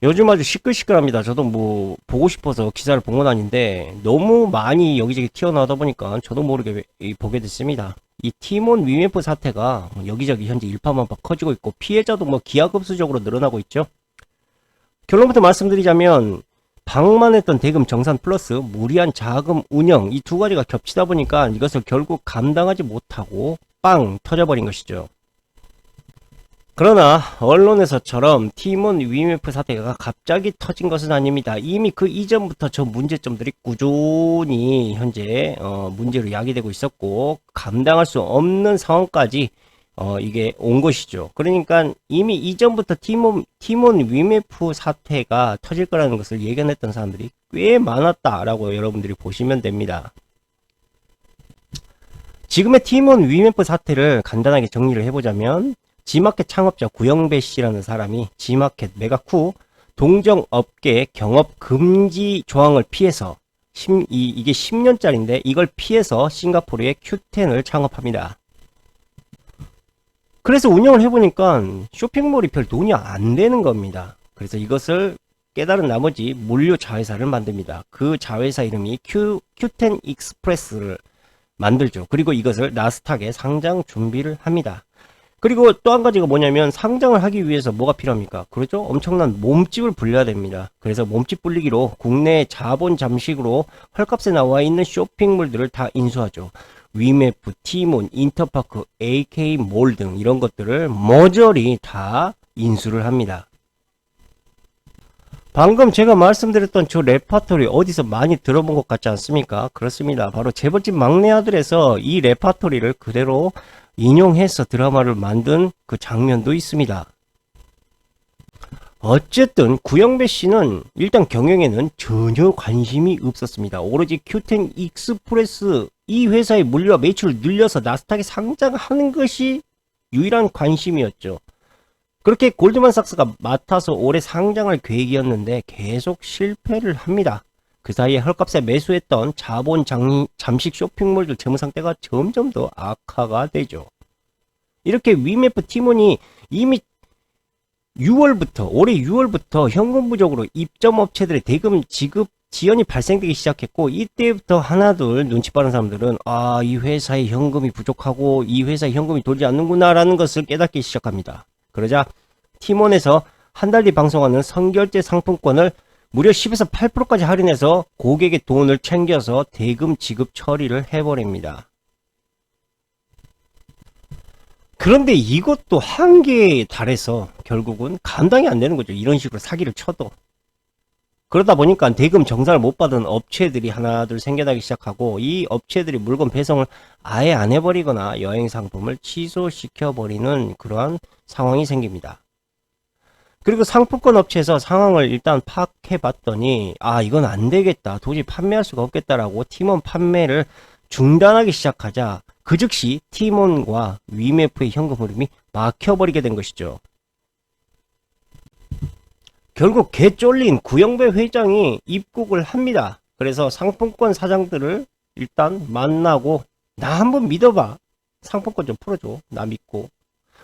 요즘 아주 시끌시끌합니다. 저도 뭐 보고 싶어서 기사를 본 건 아닌데 너무 많이 여기저기 튀어나오다 보니까 저도 모르게 보게 됐습니다. 이 티몬 위메프 사태가 여기저기 현재 일파만파 커지고 있고 피해자도 뭐 기하급수적으로 늘어나고 있죠. 결론부터 말씀드리자면 방만했던 대금 정산 플러스 무리한 자금 운영 이 두 가지가 겹치다 보니까 이것을 결국 감당하지 못하고 빵 터져버린 것이죠. 그러나 언론에서처럼 티몬 위메프 사태가 갑자기 터진 것은 아닙니다. 이미 그 이전부터 저 문제점들이 꾸준히 현재 문제로 야기되고 있었고 감당할 수 없는 상황까지 이게 온 것이죠. 그러니까 이미 이전부터 티몬 위메프 사태가 터질 거라는 것을 예견했던 사람들이 꽤 많았다라고 여러분들이 보시면 됩니다. 지금의 티몬 위메프 사태를 간단하게 정리를 해보자면 G마켓 창업자 구영배 씨라는 사람이 G마켓 매각 후 동정업계 경업 금지 조항을 피해서 이게 10년짜리인데 이걸 피해서 싱가포르의 Q10을 창업합니다. 그래서 운영을 해보니까 쇼핑몰이 별 돈이 안 되는 겁니다. 그래서 이것을 깨달은 나머지 물류 자회사를 만듭니다. 그 자회사 이름이 Q10 익스프레스를 만들죠. 그리고 이것을 나스닥에 상장 준비를 합니다. 그리고 또 한 가지가 뭐냐면 상장을 하기 위해서 뭐가 필요합니까? 그렇죠? 엄청난 몸집을 불려야 됩니다. 그래서 몸집 불리기로 국내 자본 잠식으로 헐값에 나와 있는 쇼핑몰들을 다 인수하죠. 위메프, 티몬, 인터파크, AK몰 등 이런 것들을 모조리 다 인수를 합니다. 방금 제가 말씀드렸던 저 레파토리 어디서 많이 들어본 것 같지 않습니까? 그렇습니다. 바로 재벌집 막내 아들에서 이 레파토리를 그대로 인용해서 드라마를 만든 그 장면도 있습니다. 어쨌든 구영배 씨는 일단 경영에는 전혀 관심이 없었습니다. 오로지 Q10 익스프레스 이 회사의 물류와 매출을 늘려서 나스닥에 상장하는 것이 유일한 관심이었죠. 그렇게 골드만삭스가 맡아서 올해 상장할 계획이었는데 계속 실패를 합니다. 그 사이에 헐값에 매수했던 자본 잠식 쇼핑몰들 재무 상태가 점점 더 악화가 되죠. 이렇게 위메프 티몬이 이미 올해 6월부터 현금 부족으로 입점업체들의 대금 지급 지연이 발생되기 시작했고 이때부터 하나둘 눈치 빠른 사람들은 이 회사의 현금이 부족하고 이 회사의 현금이 돌지 않는구나 라는 것을 깨닫기 시작합니다. 그러자 티몬에서 한 달 뒤 방송하는 선결제 상품권을 무려 10에서 8%까지 할인해서 고객의 돈을 챙겨서 대금 지급 처리를 해버립니다. 그런데 이것도 한계에 달해서 결국은 감당이 안 되는 거죠. 이런 식으로 사기를 쳐도. 그러다 보니까 대금 정산을 못 받은 업체들이 하나둘 생겨나기 시작하고 이 업체들이 물건 배송을 아예 안 해버리거나 여행 상품을 취소시켜버리는 그러한 상황이 생깁니다. 그리고 상품권 업체에서 상황을 일단 파악해 봤더니 이건 안 되겠다. 도저히 판매할 수가 없겠다라고 팀원 판매를 중단하기 시작하자 그 즉시 티몬과 위메프의 현금 흐름이 막혀버리게 된 것이죠. 결국 개쫄린 구영배 회장이 입국을 합니다. 그래서 상품권 사장들을 일단 만나고 나 한번 믿어봐. 상품권 좀 풀어줘. 나 믿고.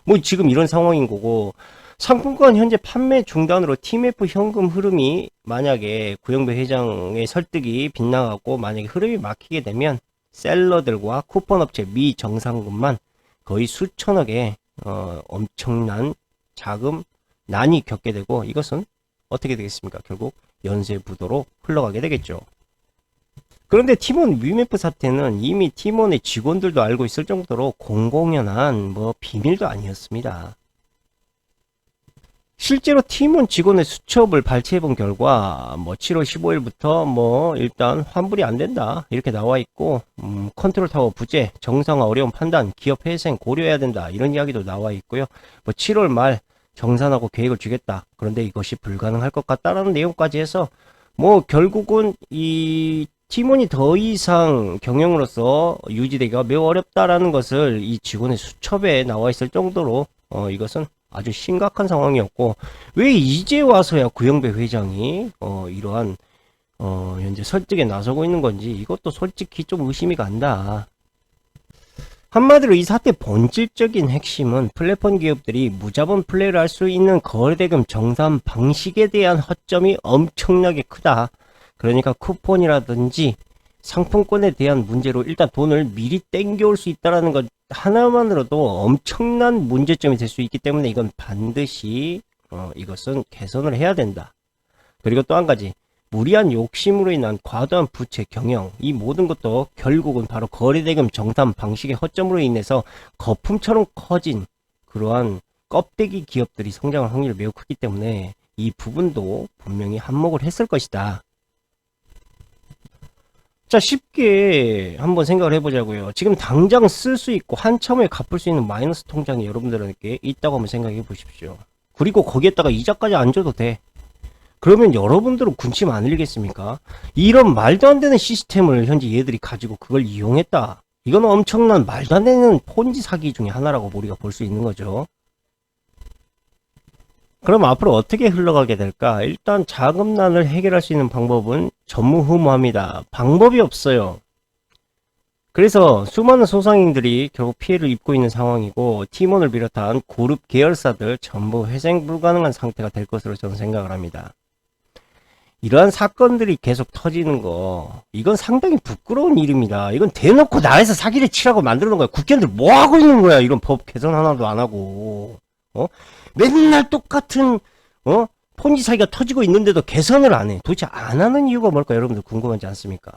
뭐 지금 이런 상황인 거고 상품권 현재 판매 중단으로 TMF 현금 흐름이 만약에 구영배 회장의 설득이 빗나가고 만약에 흐름이 막히게 되면 셀러들과 쿠폰업체 미정상금만 거의 수천억의 엄청난 자금 난이 겪게 되고 이것은 어떻게 되겠습니까? 결국 연쇄부도로 흘러가게 되겠죠. 그런데 티몬 위메프 사태는 이미 티몬의 직원들도 알고 있을 정도로 공공연한 비밀도 아니었습니다. 실제로 티몬 직원의 수첩을 발췌해본 결과 7월 15일부터 일단 환불이 안 된다 이렇게 나와 있고 컨트롤 타워 부재, 정상화 어려운 판단, 기업 회생 고려해야 된다 이런 이야기도 나와 있고요. 7월 말 정산하고 계획을 주겠다. 그런데 이것이 불가능할 것 같다라는 내용까지 해서 결국은 이 티몬이 더 이상 경영으로서 유지되기가 매우 어렵다라는 것을 이 직원의 수첩에 나와 있을 정도로 이것은 아주 심각한 상황이었고 왜 이제 와서야 구영배 회장이 이러한 현재 설득에 나서고 있는 건지 이것도 솔직히 좀 의심이 간다. 한마디로 이 사태 본질적인 핵심은 플랫폼 기업들이 무자본 플레이를 할 수 있는 거래대금 정산 방식에 대한 허점이 엄청나게 크다. 그러니까 쿠폰이라든지 상품권에 대한 문제로 일단 돈을 미리 땡겨올 수 있다는 것 하나만으로도 엄청난 문제점이 될 수 있기 때문에 이건 반드시 이것은 개선을 해야 된다. 그리고 또 한 가지, 무리한 욕심으로 인한 과도한 부채 경영, 이 모든 것도 결국은 바로 거래대금 정산 방식의 허점으로 인해서 거품처럼 커진 그러한 껍데기 기업들이 성장할 확률이 매우 크기 때문에 이 부분도 분명히 한몫을 했을 것이다. 자, 쉽게 한번 생각을 해보자고요. 지금 당장 쓸 수 있고 한참에 갚을 수 있는 마이너스 통장이 여러분들에게 있다고 한번 생각해 보십시오. 그리고 거기에다가 이자까지 안 줘도 돼. 그러면 여러분들은 군침 안 흘리겠습니까? 이런 말도 안 되는 시스템을 현재 얘들이 가지고 그걸 이용했다. 이건 엄청난 말도 안 되는 폰지 사기 중에 하나라고 우리가 볼 수 있는 거죠. 그럼 앞으로 어떻게 흘러가게 될까? 일단 자금난을 해결할 수 있는 방법은 전무후무합니다. 방법이 없어요. 그래서 수많은 소상인들이 결국 피해를 입고 있는 상황이고 팀원을 비롯한 그룹 계열사들 전부 회생 불가능한 상태가 될 것으로 저는 생각을 합니다. 이러한 사건들이 계속 터지는 거, 이건 상당히 부끄러운 일입니다. 이건 대놓고 나에서 사기를 치라고 만드는 거야. 국회의원들 뭐 하고 있는 거야? 이런 법 개선 하나도 안 하고. 맨날 똑같은 폰지 사기가 터지고 있는데도 개선을 안 해. 도대체 안 하는 이유가 뭘까? 여러분들 궁금하지 않습니까?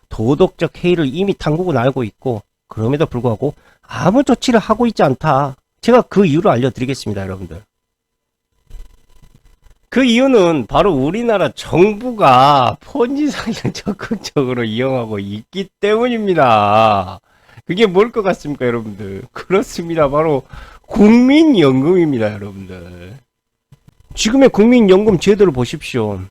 도덕적 해이를 이미 당국은 알고 있고 그럼에도 불구하고 아무 조치를 하고 있지 않다. 제가 그 이유를 알려드리겠습니다, 여러분들. 그 이유는 바로 우리나라 정부가 폰지 사기를 적극적으로 이용하고 있기 때문입니다. 그게 뭘 것 같습니까, 여러분들? 그렇습니다. 바로 국민연금입니다, 여러분들. 지금의 국민연금 제도를 보십시오.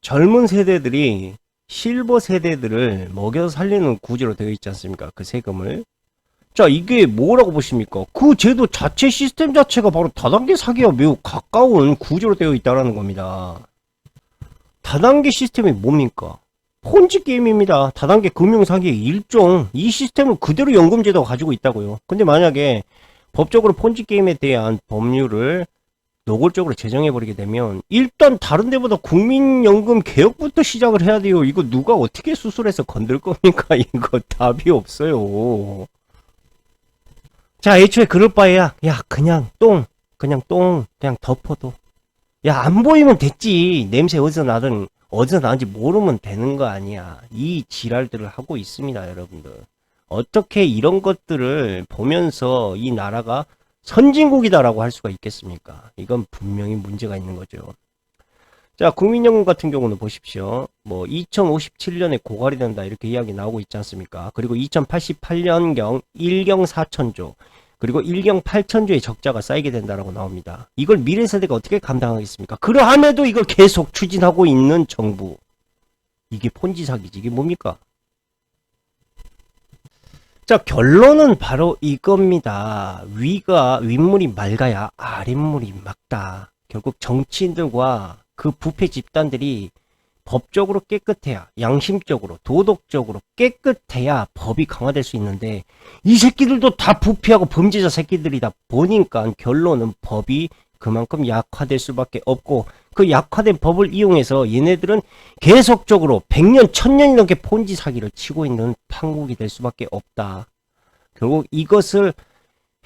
젊은 세대들이 실버 세대들을 먹여 살리는 구조로 되어 있지 않습니까? 그 세금을. 자, 이게 뭐라고 보십니까? 그 제도 자체 시스템 자체가 바로 다단계 사기와 매우 가까운 구조로 되어 있다는 겁니다. 다단계 시스템이 뭡니까? 폰지 게임입니다. 다단계 금융 사기의 일종. 이 시스템을 그대로 연금제도가 가지고 있다고요. 근데 만약에 법적으로 폰지 게임에 대한 법률을 노골적으로 제정해버리게 되면 일단 다른 데보다 국민연금 개혁부터 시작을 해야 돼요. 이거 누가 어떻게 수술해서 건들 겁니까? 이거 답이 없어요. 자, 애초에 그럴 바에야 그냥 덮어도 안 보이면 됐지. 냄새 어디서 나는지 모르면 되는 거 아니야. 이 지랄들을 하고 있습니다, 여러분들. 어떻게 이런 것들을 보면서 이 나라가 선진국이다라고 할 수가 있겠습니까? 이건 분명히 문제가 있는 거죠. 자, 국민연금 같은 경우는 보십시오. 2057년에 고갈이 된다 이렇게 이야기 나오고 있지 않습니까? 그리고 2088년경 1경 4천조 그리고 1경 8천조의 적자가 쌓이게 된다라고 나옵니다. 이걸 미래 세대가 어떻게 감당하겠습니까? 그러함에도 이걸 계속 추진하고 있는 정부. 이게 폰지 사기지. 이게 뭡니까? 자, 결론은 바로 이겁니다. 윗물이 맑아야 아랫물이 맑다. 결국 정치인들과 그 부패 집단들이 법적으로 깨끗해야, 양심적으로, 도덕적으로 깨끗해야 법이 강화될 수 있는데 이 새끼들도 다 부패하고 범죄자 새끼들이다 보니까 결론은 법이 그만큼 약화될 수밖에 없고 그 약화된 법을 이용해서 얘네들은 계속적으로 100년, 1000년이 넘게 폰지 사기를 치고 있는 판국이 될 수밖에 없다. 결국 이것을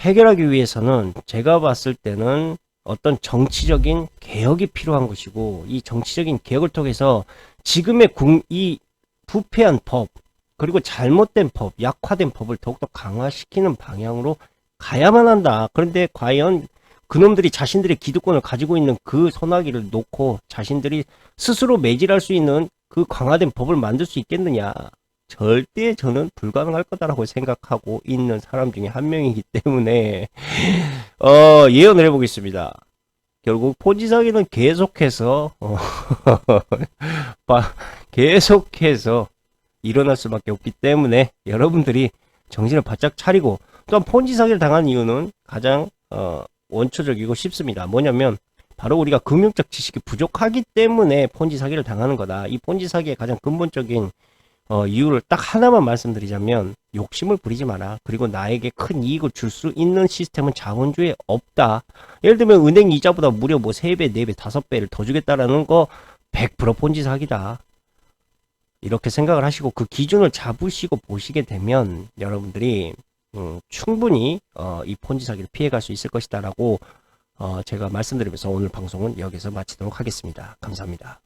해결하기 위해서는 제가 봤을 때는 어떤 정치적인 개혁이 필요한 것이고 이 정치적인 개혁을 통해서 지금의 이 부패한 법 그리고 잘못된 법, 약화된 법을 더욱더 강화시키는 방향으로 가야만 한다. 그런데 과연 그놈들이 자신들의 기득권을 가지고 있는 그 소나기를 놓고 자신들이 스스로 매질할 수 있는 그 강화된 법을 만들 수 있겠느냐. 절대 저는 불가능할 거다라고 생각하고 있는 사람 중에 한 명이기 때문에 예언을 해보겠습니다. 결국 폰지 사기는 계속해서 계속해서 일어날 수밖에 없기 때문에 여러분들이 정신을 바짝 차리고 또한 폰지 사기를 당한 이유는 가장 원초적이고 쉽습니다. 뭐냐면 바로 우리가 금융적 지식이 부족하기 때문에 폰지 사기를 당하는 거다. 이 폰지 사기의 가장 근본적인 이유를 딱 하나만 말씀드리자면 욕심을 부리지 마라. 그리고 나에게 큰 이익을 줄 수 있는 시스템은 자본주의에 없다. 예를 들면 은행 이자보다 무려 뭐 3배, 4배, 5배를 더 주겠다라는 거 100% 폰지 사기다. 이렇게 생각을 하시고 그 기준을 잡으시고 보시게 되면 여러분들이 충분히 이 폰지 사기를 피해갈 수 있을 것이다라고 제가 말씀드리면서 오늘 방송은 여기서 마치도록 하겠습니다. 감사합니다.